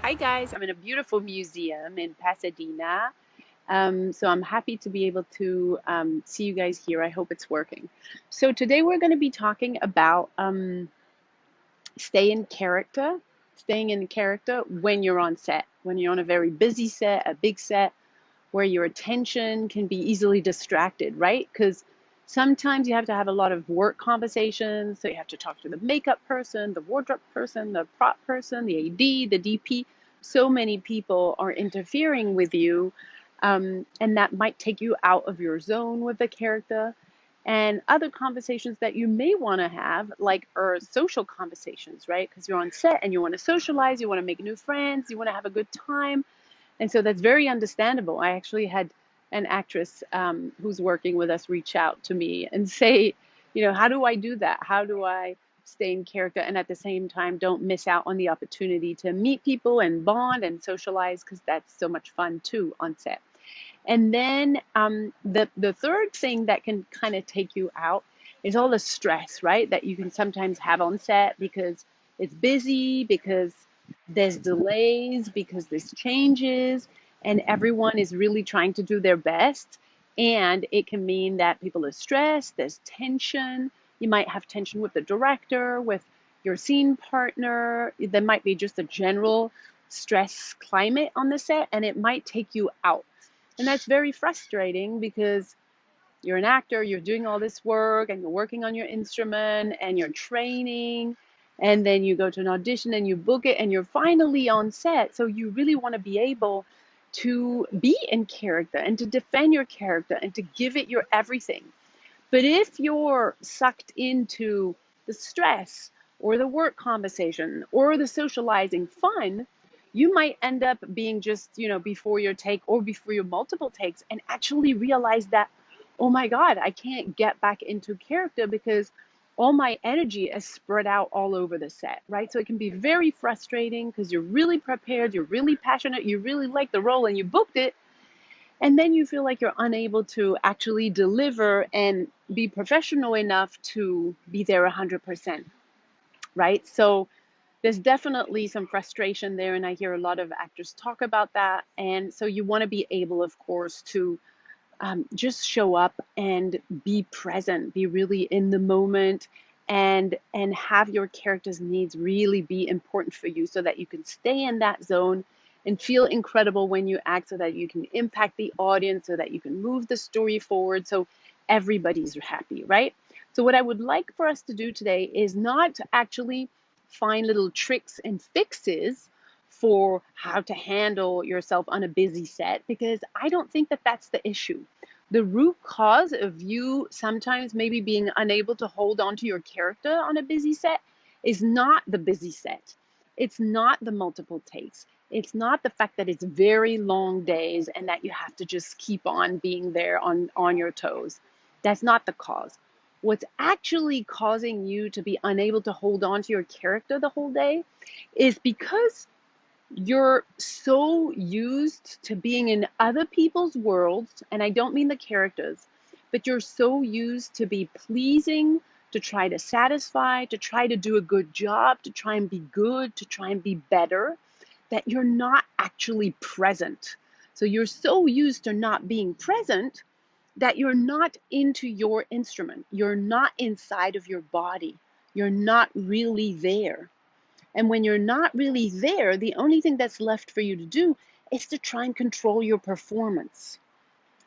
Hi guys, I'm in a beautiful museum in Pasadena. So I'm happy to be able to see you guys here. I hope it's working. So today we're going to be talking about stay in character, staying in character when you're on set, when you're on a very busy set, a big set, where your attention can be easily distracted, right? Because sometimes you have to have a lot of work conversations. So you have to talk to the makeup person, the wardrobe person, the prop person, the AD, the DP. So many people are interfering with you. And that might take you out of your zone with the character. And other conversations that you may want to have, like, are social conversations, right? Because you're on set and you want to socialize, you want to make new friends, you want to have a good time, and so that's very understandable. I actually had an actress who's working with us reach out to me and say, how do I do that? How do I stay in character and at the same time don't miss out on the opportunity to meet people and bond and socialize, because that's so much fun too on set. And then the third thing that can kind of take you out is all the stress, right? That you can sometimes have on set because it's busy, because there's delays, because there's changes, and everyone is really trying to do their best. And it can mean that people are stressed, there's tension. You might have tension with the director, with your scene partner. There might be just a general stress climate on the set, and it might take you out. And that's very frustrating because you're an actor, you're doing all this work and you're working on your instrument and you're training, and then you go to an audition and you book it and you're finally on set. So you really want to be able to be in character and to defend your character and to give it your everything. But if you're sucked into the stress or the work conversation or the socializing fun, you might end up being just, before your take or before your multiple takes, and actually realize that, oh my God, I can't get back into character because all my energy is spread out all over the set, right? So it can be very frustrating because you're really prepared, you're really passionate, you really like the role and you booked it, and then you feel like you're unable to actually deliver and be professional enough to be there 100%, right? So there's definitely some frustration there, and I hear a lot of actors talk about that. And so you want to be able, of course, to just show up and be present, be really in the moment, and have your character's needs really be important for you so that you can stay in that zone and feel incredible when you act, so that you can impact the audience, so that you can move the story forward, so everybody's happy, right? So what I would like for us to do today is not to actually find little tricks and fixes for how to handle yourself on a busy set, because I don't think that that's the issue. The root cause of you sometimes maybe being unable to hold on to your character on a busy set is not the busy set. It's not the multiple takes. It's not the fact that it's very long days and that you have to just keep on being there on your toes. That's not the cause. What's actually causing you to be unable to hold on to your character the whole day is because you're so used to being in other people's worlds, and I don't mean the characters, but you're so used to be pleasing, to try to satisfy, to try to do a good job, to try and be good, to try and be better, that you're not actually present. So you're so used to not being present that you're not into your instrument. You're not inside of your body. You're not really there. And when you're not really there, the only thing that's left for you to do is to try and control your performance.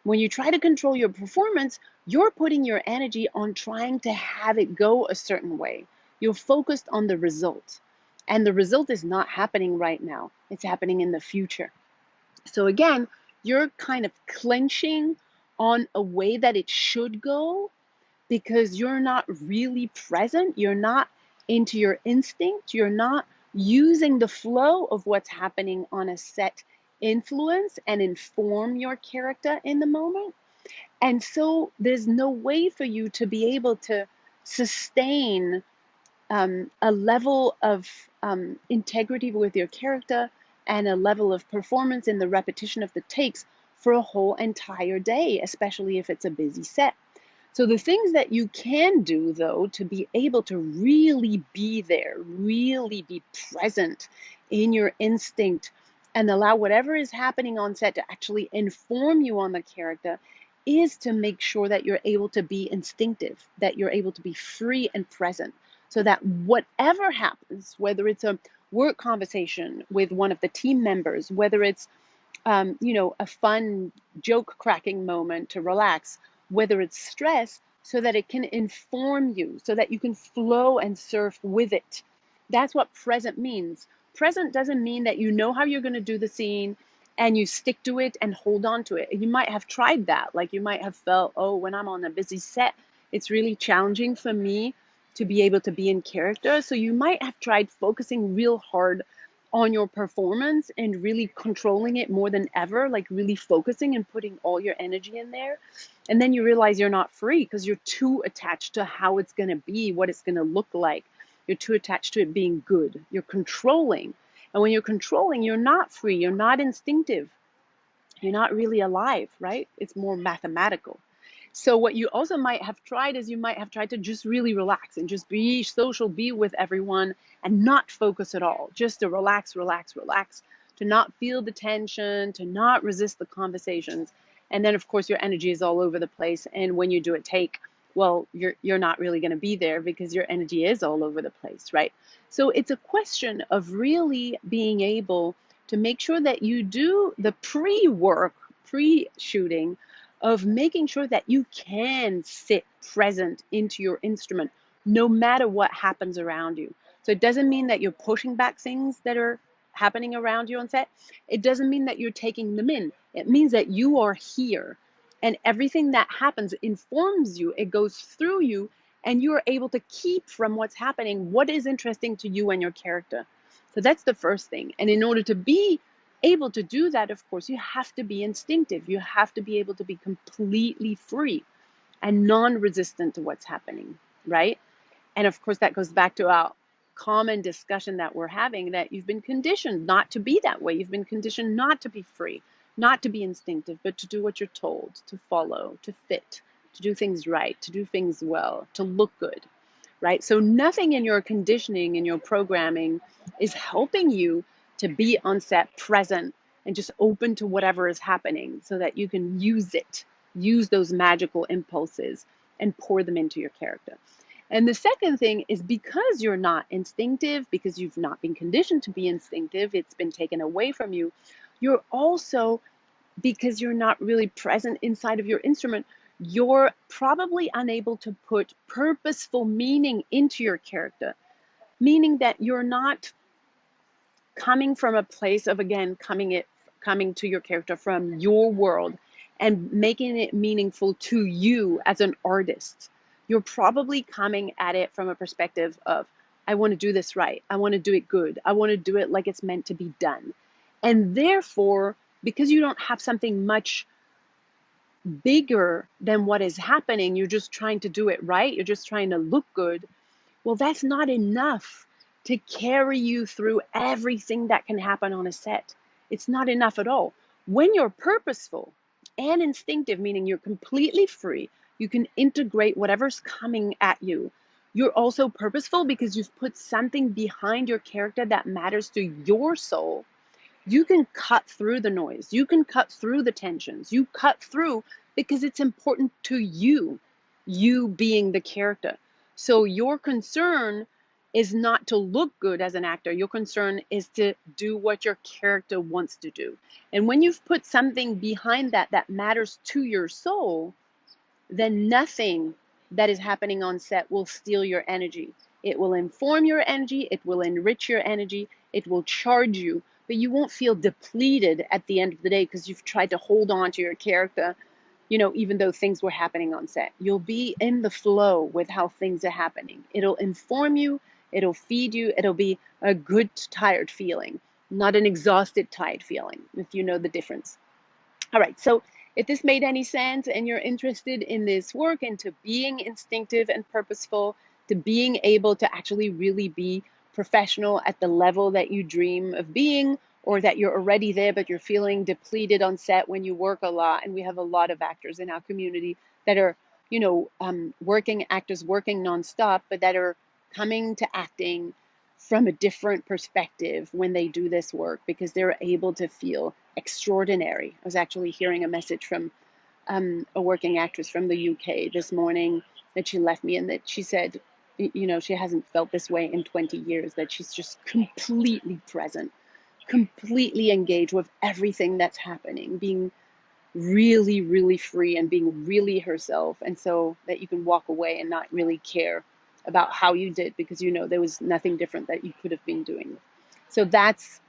When you try to control your performance, you're putting your energy on trying to have it go a certain way. You're focused on the result. And the result is not happening right now. It's happening in the future. So again, you're kind of clenching on a way that it should go because you're not really present. You're not into your instinct. You're not using the flow of what's happening on a set influence and inform your character in the moment. And so there's no way for you to be able to sustain a level of integrity with your character and a level of performance in the repetition of the takes for a whole entire day, especially if it's a busy set. So the things that you can do, though, to be able to really be there, really be present in your instinct and allow whatever is happening on set to actually inform you on the character is to make sure that you're able to be instinctive, that you're able to be free and present, so that whatever happens, whether it's a work conversation with one of the team members, whether it's a fun joke cracking moment to relax, whether it's stress, so that it can inform you, so that you can flow and surf with it. That's what present means. Present doesn't mean that you know how you're going to do the scene and you stick to it and hold on to it. You might have tried that. Like you might have felt, oh, when I'm on a busy set, it's really challenging for me to be able to be in character. So you might have tried focusing real hard on your performance and really controlling it more than ever, like really focusing and putting all your energy in there. And then you realize you're not free because you're too attached to how it's going to be, what it's going to look like. You're too attached to it being good. You're controlling. And when you're controlling, you're not free. You're not instinctive. You're not really alive, right? It's more mathematical. So what you also might have tried is you might have tried to just really relax and just be social, be with everyone and not focus at all. Just to relax, relax, relax, to not feel the tension, to not resist the conversations. And then of course your energy is all over the place. And when you do a take, well, you're not really going to be there because your energy is all over the place, right? So it's a question of really being able to make sure that you do the pre-work, pre-shooting of making sure that you can sit present into your instrument no matter what happens around you. So it doesn't mean that you're pushing back things that are happening around you on set. It doesn't mean that you're taking them in. It means that you are here and everything that happens informs you, it goes through you, and you're able to keep from what's happening what is interesting to you and your character. So that's the first thing. And in order to be able to do that, of course, you have to be instinctive. You have to be able to be completely free and non-resistant to what's happening, right? And of course, that goes back to our common discussion that we're having, that you've been conditioned not to be that way. You've been conditioned not to be free, not to be instinctive, but to do what you're told, to follow, to fit, to do things right, to do things well, to look good, right? So nothing in your conditioning, in your programming is helping you to be on set present and just open to whatever is happening so that you can use it, use those magical impulses and pour them into your character. And the second thing is, because you're not instinctive, because you've not been conditioned to be instinctive, it's been taken away from you, you're also, because you're not really present inside of your instrument, you're probably unable to put purposeful meaning into your character, meaning that you're not coming from a place of, again, coming to your character from your world and making it meaningful to you as an artist. You're probably coming at it from a perspective of, I want to do this right. I want to do it good. I want to do it like it's meant to be done. And therefore, because you don't have something much bigger than what is happening, you're just trying to do it right. You're just trying to look good. Well, that's not enough to carry you through everything that can happen on a set. It's not enough at all. When you're purposeful and instinctive, meaning you're completely free, you can integrate whatever's coming at you. You're also purposeful because you've put something behind your character that matters to your soul. You can cut through the noise. You can cut through the tensions. You cut through because it's important to you, you being the character. So your concern is not to look good as an actor. Your concern is to do what your character wants to do. And when you've put something behind that that matters to your soul, then nothing that is happening on set will steal your energy. It will inform your energy, it will enrich your energy, it will charge you, but you won't feel depleted at the end of the day because you've tried to hold on to your character, even though things were happening on set. You'll be in the flow with how things are happening. It'll inform you, it'll feed you, it'll be a good, tired feeling, not an exhausted, tired feeling, if you know the difference. All right, so if this made any sense and you're interested in this work, into being instinctive and purposeful, to being able to actually really be professional at the level that you dream of being, or that you're already there but you're feeling depleted on set when you work a lot, and we have a lot of actors in our community that are, working actors working nonstop, but that are coming to acting from a different perspective when they do this work because they're able to feel extraordinary. I was actually hearing a message from a working actress from the UK this morning that she left me, and that she said, you know, she hasn't felt this way in 20 years, that she's just completely present, completely engaged with everything that's happening, being really, really free and being really herself. And so that you can walk away and not really care about how you did because you know there was nothing different that you could have been doing. So that's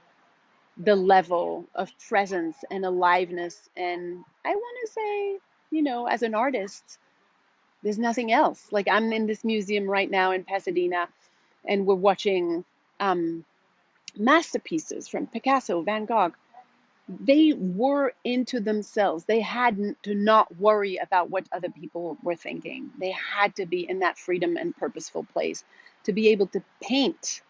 the level of presence and aliveness. And I want to say, you know, as an artist, there's nothing else. Like I'm in this museum right now in Pasadena, and we're watching um, masterpieces from Picasso, Van Gogh. They were into themselves. They had to not worry about what other people were thinking. They had to be in that freedom and purposeful place to be able to paint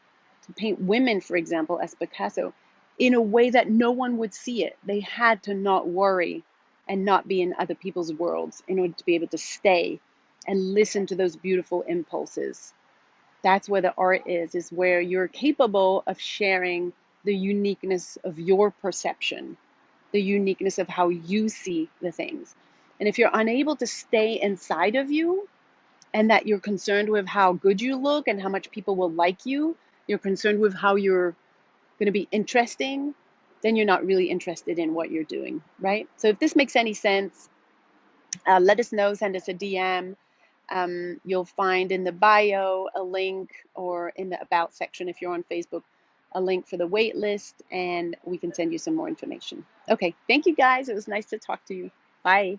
women, for example, as Picasso, in a way that no one would see it. They had to not worry and not be in other people's worlds in order to be able to stay and listen to those beautiful impulses. That's where the art is where you're capable of sharing the uniqueness of your perception, the uniqueness of how you see the things. And if you're unable to stay inside of you, and that you're concerned with how good you look and how much people will like you, you're concerned with how you're going to be interesting, then you're not really interested in what you're doing, right? So if this makes any sense, let us know, send us a DM. You'll find in the bio a link, or in the about section if you're on Facebook, a link for the wait list, and we can send you some more information. Okay, thank you guys. It was nice to talk to you. Bye.